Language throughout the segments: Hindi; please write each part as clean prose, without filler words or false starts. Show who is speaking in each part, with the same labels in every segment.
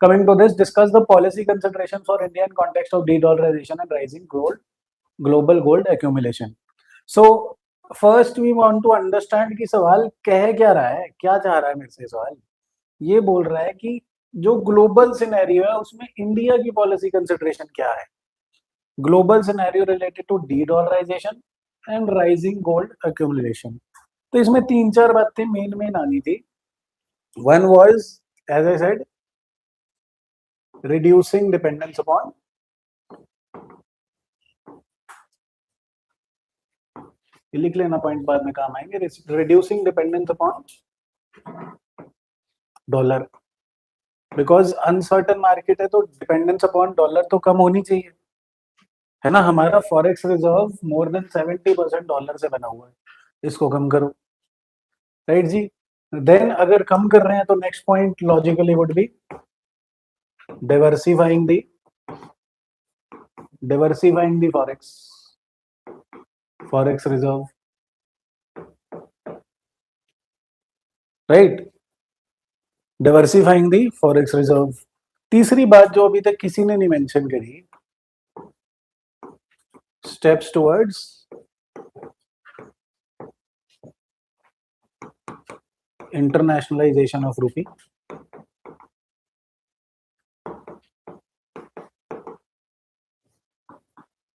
Speaker 1: Coming to this, discuss the policy considerations for India in context of de-dollarization and rising global gold accumulation. So first we want to understand कि सवाल कह क्या रहा है, क्या चाह रहा है मेरे से सवाल. ये बोल रहा है कि जो ग्लोबल सिनेरियो है उसमें इंडिया की पॉलिसी कंसिडरेशन क्या है. Global scenario related to de-dollarisation and rising gold accumulation. तो इसमें 3-4 बातें मेन आनी थी. One was, as I said, reducing dependence upon लिख लेना, पॉइंट बाद में काम आएंगे. reducing dependence upon dollar, because uncertain market है तो डिपेंडेंस अपॉन डॉलर तो कम होनी चाहिए, है ना. हमारा forex reserve more than 70% dollar से बना हुआ है, इसको कम करो, राइट जी. देन अगर कम कर रहे हैं तो next point logically would be diversifying the forex reserve, right. diversifying the forex reserve. तीसरी बात जो अभी तक किसी ने नहीं मेंशन करी, steps towards internationalization of rupee.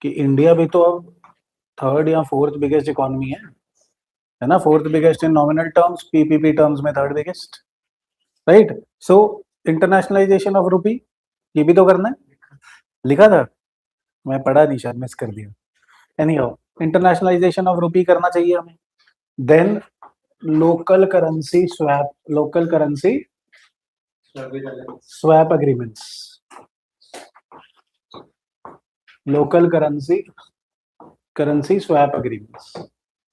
Speaker 1: कि इंडिया भी तो अब 3rd या 4th बिगेस्ट इकोनॉमी है ना. 4th biggest in nominal terms, PPP terms में 3rd biggest, right. So internationalisation of रूपी ये भी तो करना है. लिखा था, मैं पढ़ा नहीं, शायद मिस कर दिया. एनीहाउ इंटरनेशनलाइजेशन ऑफ रूपी करना चाहिए हमें. Then local currency swap agreements, local currency swap agreements,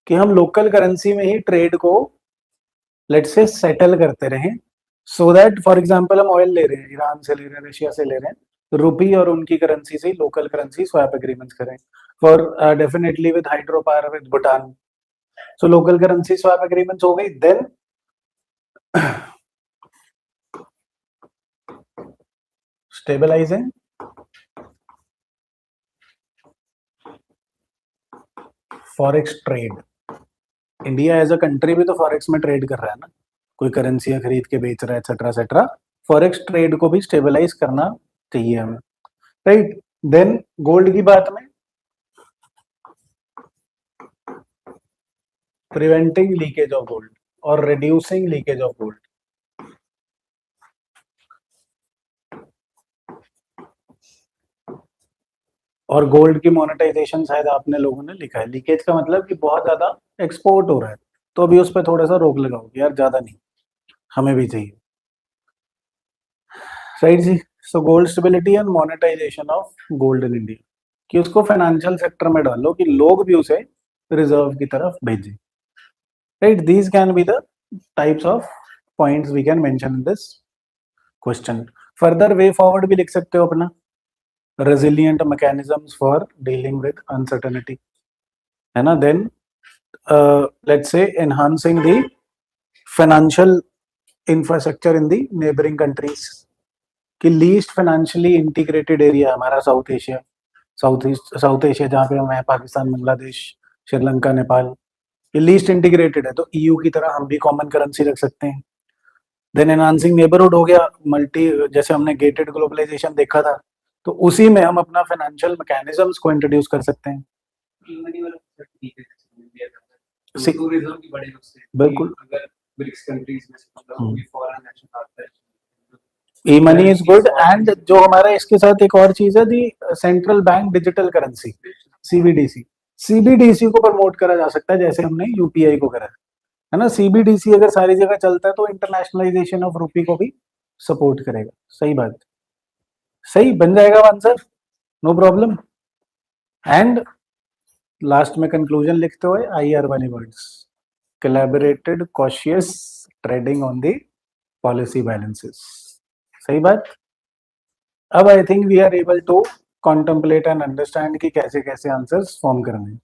Speaker 1: कि हम लोकल करेंसी में ही ट्रेड को लेट्स से सेटल करते रहें, सो दैट फॉर एग्जांपल हम ऑयल ले रहे हैं, ईरान से ले रहे हैं, रशिया से ले रहे हैं, रूपी और उनकी करेंसी से लोकल करेंसी स्वैप एग्रीमेंट्स करें. For definitely with hydro power with Bhutan, so local currency swap agreements हो गई. Then stabilising forex trade. India as a country भी तो फॉरेक्स में ट्रेड कर रहा है ना, कोई करेंसियां खरीद के बेच रहा है, एक्सेट्रा एक्सेट्रा. फॉरेक्स ट्रेड को भी स्टेबलाइज करना चाहिए हमें, राइट. देन गोल्ड की बात में प्रिवेंटिंग लीकेज ऑफ गोल्ड और रिड्यूसिंग लीकेज ऑफ गोल्ड. और गोल्ड की मोनेटाइजेशन शायद आपने लोगों ने लिखा है. लीकेज का मतलब कि बहुत ज्यादा एक्सपोर्ट हो रहा है, तो अभी उस पर थोड़ा सा रोक लगाओ यार, ज्यादा नहीं, हमें भी चाहिए, right ji. So gold stability and monetisation of gold in India, कि उसको फाइनेंशियल सेक्टर में डालो कि लोग भी उसे रिजर्व की तरफ भेजें, right. These can be the types of points we can mention in this question. Further way forward भी लिख सकते हो अपना, resilient mechanisms for dealing with uncertainty, है ना. Then let's say enhancing the financial infrastructure in the neighboring countries, कि least financially integrated area हमारा साउथ एशिया जहाँ पे हम हैं, पाकिस्तान, बांग्लादेश, श्रीलंका, नेपाल, ये लीस्ट इंटीग्रेटेड है, तो EU की तरह हम भी कॉमन करेंसी रख सकते हैं. देन एनहांसिंग नेबरहुड हो गया, मल्टी, जैसे हमने गेटेड ग्लोबलाइजेशन देखा था, तो उसी में हम अपना फाइनेंशियल मैकेनिज्म्स को इंट्रोड्यूस कर सकते हैं. बिल्कुल, ई मनी इज गुड. एंड जो हमारा इसके साथ एक और चीज है, the central bank digital currency, CBDC को प्रमोट करा जा सकता है, जैसे हमने UPI को करा है ना. CBDC अगर सारी जगह चलता है तो इंटरनेशनलाइजेशन ऑफ रूपी को भी सपोर्ट करेगा. सही बात, सही बन जाएगा answer, no problem. And last में कंक्लूजन लिखते हुए IR वाले words, collaborated cautious trading on the policy balances. सही बात. अब I think we are able to contemplate and understand कि कैसे कैसे आंसर्स फॉर्म करने हैं.